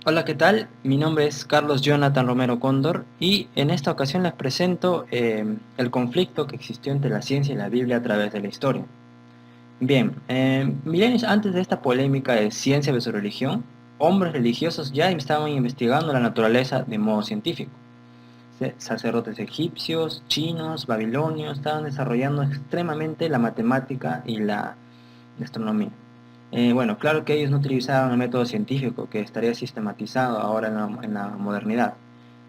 Hola, ¿qué tal? Mi nombre es Carlos Jonathan Romero Cóndor y en esta ocasión les presento el conflicto que existió entre la ciencia y la Biblia a través de la historia. Bien, milenios antes de esta polémica de ciencia versus religión, hombres religiosos ya estaban investigando la naturaleza de modo científico. Sacerdotes egipcios, chinos, babilonios estaban desarrollando extremadamente la matemática y la astronomía. Bueno, claro que ellos no utilizaban el método científico que estaría sistematizado ahora en la modernidad.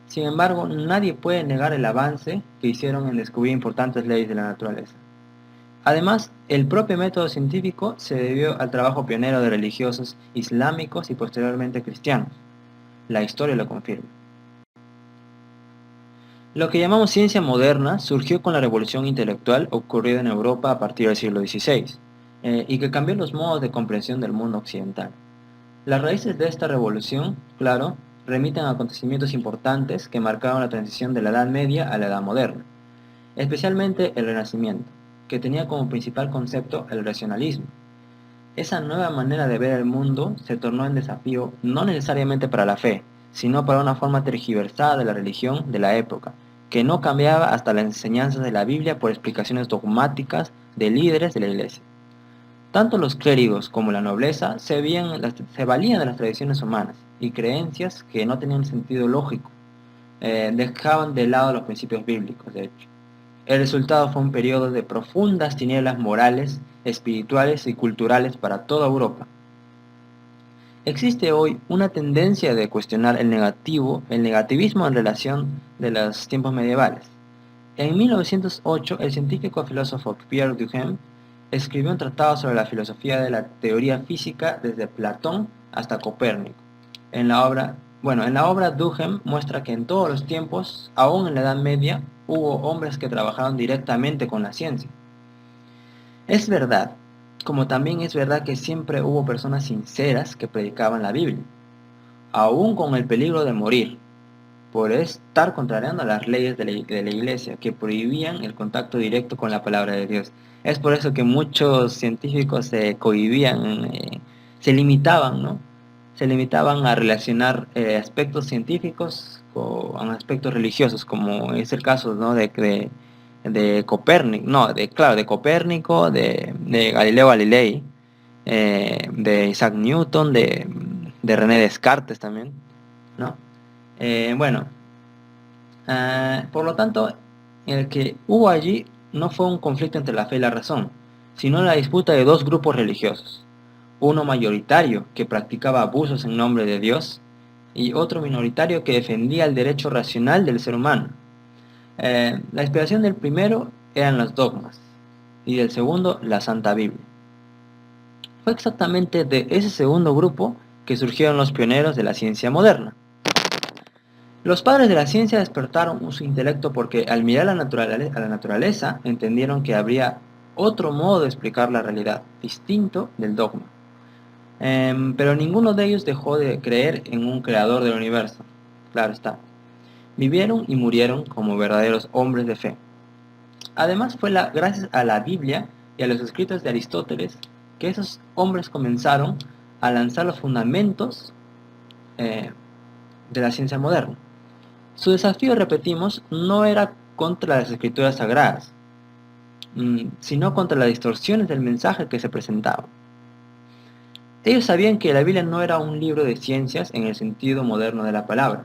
Sin embargo, nadie puede negar el avance que hicieron en descubrir importantes leyes de la naturaleza. Además, el propio método científico se debió al trabajo pionero de religiosos islámicos y posteriormente cristianos. La historia lo confirma. Lo que llamamos ciencia moderna surgió con la revolución intelectual ocurrida en Europa a partir del siglo XVI, y que cambió los modos de comprensión del mundo occidental. Las raíces de esta revolución, claro, remiten a acontecimientos importantes que marcaron la transición de la Edad Media a la Edad Moderna, especialmente el Renacimiento, que tenía como principal concepto el racionalismo. Esa nueva manera de ver el mundo se tornó en desafío no necesariamente para la fe, sino para una forma tergiversada de la religión de la época, que no cambiaba hasta las enseñanzas de la Biblia por explicaciones dogmáticas de líderes de la Iglesia. Tanto los clérigos como la nobleza se valían de las tradiciones humanas y creencias que no tenían sentido lógico, dejaban de lado los principios bíblicos, de hecho. El resultado fue un periodo de profundas tinieblas morales, espirituales y culturales para toda Europa. Existe hoy una tendencia de cuestionar el negativismo en relación de los tiempos medievales. En 1908, el científico filósofo Pierre Duhem escribió un tratado sobre la filosofía de la teoría física desde Platón hasta Copérnico. En la obra Duhem muestra que en todos los tiempos, aún en la Edad Media, hubo hombres que trabajaron directamente con la ciencia. Es verdad, como también es verdad que siempre hubo personas sinceras que predicaban la Biblia, aún con el peligro de morir, por estar contrariando las leyes de la iglesia que prohibían el contacto directo con la palabra de Dios. Es por eso que muchos científicos se cohibían, se limitaban, ¿no? Se limitaban a relacionar aspectos científicos con aspectos religiosos, como es el caso, ¿no? de Copérnico, no, de Copérnico, de Galileo Galilei, de Isaac Newton, de René Descartes también, ¿no? Bueno, por lo tanto, el que hubo allí no fue un conflicto entre la fe y la razón, sino la disputa de dos grupos religiosos, uno mayoritario que practicaba abusos en nombre de Dios y otro minoritario que defendía el derecho racional del ser humano. La inspiración del primero eran los dogmas y del segundo la Santa Biblia. Fue exactamente de ese segundo grupo que surgieron los pioneros de la ciencia moderna. Los padres de la ciencia despertaron su intelecto porque al mirar a la naturaleza entendieron que habría otro modo de explicar la realidad, distinto del dogma. Pero ninguno de ellos dejó de creer en un creador del universo. Claro está. Vivieron y murieron como verdaderos hombres de fe. Además fue gracias a la Biblia y a los escritos de Aristóteles que esos hombres comenzaron a lanzar los fundamentos eh, de la ciencia moderna. Su desafío, repetimos, no era contra las escrituras sagradas, sino contra las distorsiones del mensaje que se presentaba. Ellos sabían que la Biblia no era un libro de ciencias en el sentido moderno de la palabra.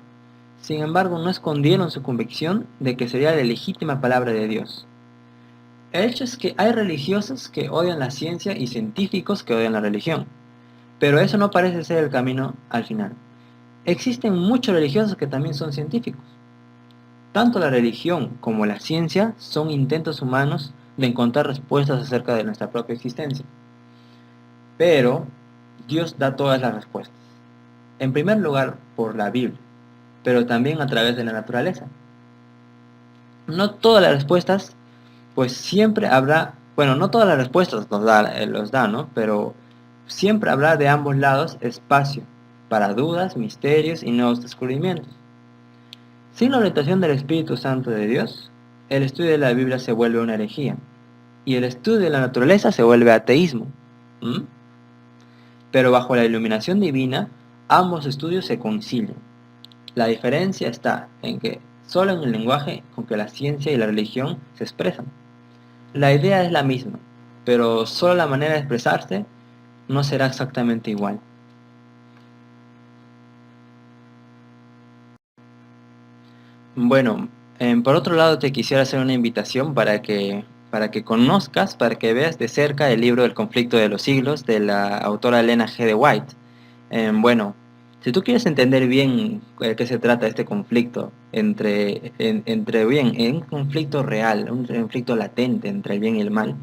Sin embargo, no escondieron su convicción de que sería la legítima palabra de Dios. El hecho es que hay religiosos que odian la ciencia y científicos que odian la religión, pero eso no parece ser el camino al final. Existen muchos religiosos que también son científicos. Tanto la religión como la ciencia son intentos humanos de encontrar respuestas acerca de nuestra propia existencia. Pero Dios da todas las respuestas. En primer lugar, por la Biblia, pero también a través de la naturaleza. No todas las respuestas, pues siempre habrá, bueno, no todas las respuestas los da, ¿no? Pero siempre habrá de ambos lados espacio para dudas, misterios y nuevos descubrimientos. Sin la orientación del Espíritu Santo de Dios, el estudio de la Biblia se vuelve una herejía y el estudio de la naturaleza se vuelve ateísmo. ¿Mm? Pero bajo la iluminación divina, ambos estudios se concilian. La diferencia está en que solo en el lenguaje con que la ciencia y la religión se expresan. La idea es la misma, pero solo la manera de expresarse no será exactamente igual. Bueno, por otro lado te quisiera hacer una invitación para que conozcas, para que veas de cerca el libro El conflicto de los siglos de la autora Elena G. de White. Bueno, si tú quieres entender bien de qué se trata este conflicto entre bien, un conflicto real, un conflicto latente entre el bien y el mal,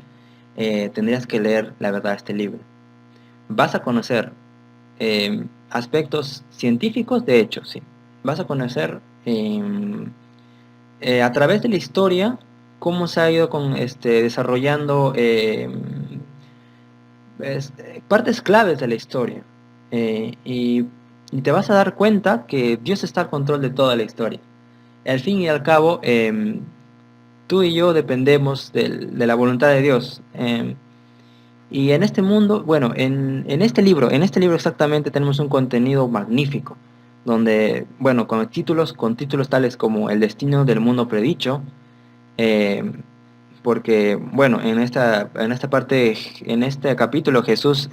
tendrías que leer la verdad de este libro. Vas a conocer aspectos científicos, de hecho, sí. Vas a conocer a través de la historia cómo se ha ido desarrollando partes claves de la historia. Y te vas a dar cuenta que Dios está al control de toda la historia. Al fin y al cabo, tú y yo dependemos de la voluntad de Dios. Y en este mundo, bueno, en este libro exactamente tenemos un contenido magnífico, donde, bueno, con títulos tales como El destino del mundo predicho, eh, porque, bueno, en esta parte, en este capítulo Jesús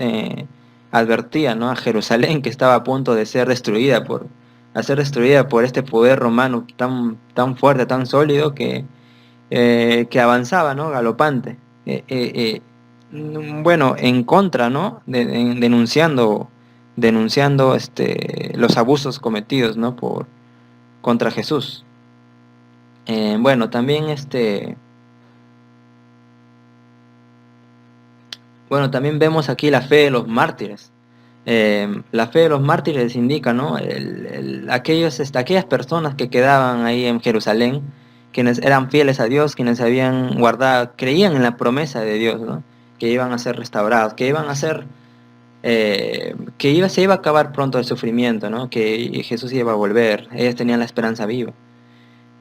advertía, ¿no?, a Jerusalén que estaba a punto de ser destruida a ser destruida por este poder romano tan fuerte, tan sólido que avanzaba, ¿no?, galopante. Bueno, en contra, ¿no?, denunciando los abusos cometidos, ¿no?, contra Jesús. Bueno, también también vemos aquí la fe de los mártires. La fe de los mártires indica, ¿no?, aquellas personas que quedaban ahí en Jerusalén, quienes eran fieles a Dios, quienes habían guardado, creían en la promesa de Dios, ¿no?, que iban a ser restaurados, que iban a ser, se iba a acabar pronto el sufrimiento, ¿no?, que Jesús iba a volver. Ellos tenían la esperanza viva.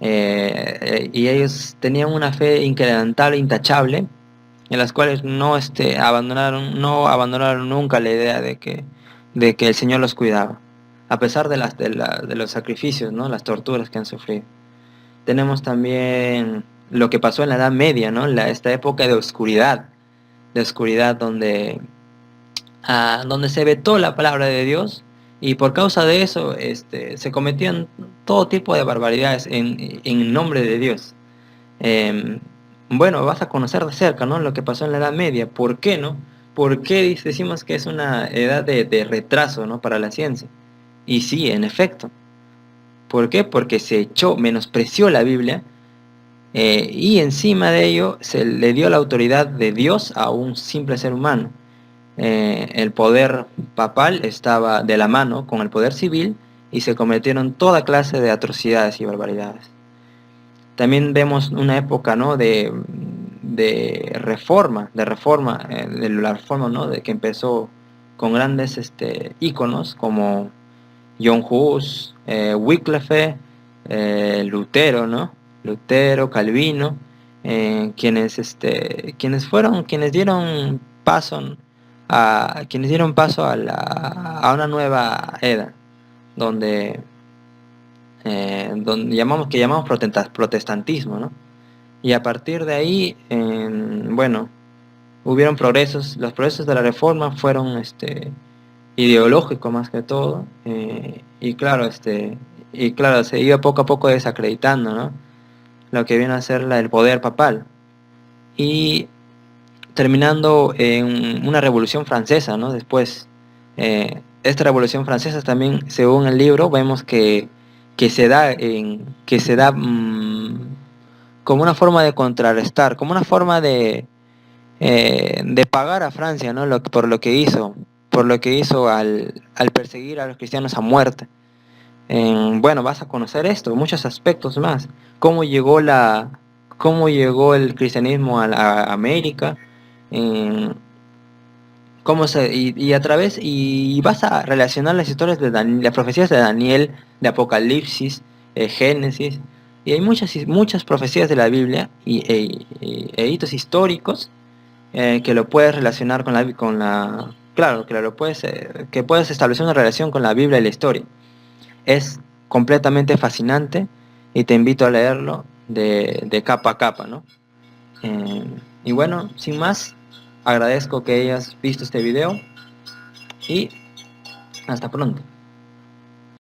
Y ellos tenían una fe inquebrantable, intachable, en las cuales no abandonaron nunca la idea de que el Señor los cuidaba, a pesar de los sacrificios, ¿no?, las torturas que han sufrido. Tenemos también lo que pasó en la Edad Media, ¿no?, esta época de oscuridad donde se vetó la palabra de Dios, y por causa de eso se cometían todo tipo de barbaridades en nombre de Dios. Eh, bueno, vas a conocer de cerca, ¿no?, lo que pasó en la Edad Media. ¿Por qué, no? ¿Por qué decimos que es una edad de retraso, ¿no?, para la ciencia? Y sí, en efecto. ¿Por qué? Porque menospreció la Biblia, y encima de ello se le dio la autoridad de Dios a un simple ser humano. El poder papal estaba de la mano con el poder civil y se cometieron toda clase de atrocidades y barbaridades. También vemos una época, ¿no?, de reforma, de la reforma, ¿no?, de que empezó con grandes íconos como John Hus, Wycliffe, Lutero, ¿no? Lutero, Calvino, quienes dieron paso a una nueva era, donde llamamos protestantismo, ¿no? Y a partir de ahí, bueno, hubieron progresos. Los progresos de la reforma fueron ideológicos más que todo, y claro, se iba poco a poco desacreditando, ¿no?, lo que viene a ser el poder papal, y terminando en una revolución francesa, ¿no? Después, esta revolución francesa también, según el libro, vemos que se da como una forma de contrarrestar, como una forma de pagar a Francia, ¿no?, por lo que hizo al perseguir a los cristianos a muerte. Bueno, vas a conocer esto, muchos aspectos más, cómo llegó el cristianismo a América, eh, y a través, y vas a relacionar las historias las profecías de Daniel, de Apocalipsis, Génesis, y hay muchas profecías de la Biblia y hitos históricos, que lo puedes relacionar Claro, claro, que puedes establecer una relación con la Biblia y la historia. Es completamente fascinante y te invito a leerlo de capa a capa, ¿no? Eh, y bueno, sin más, agradezco que hayas visto este video y hasta pronto.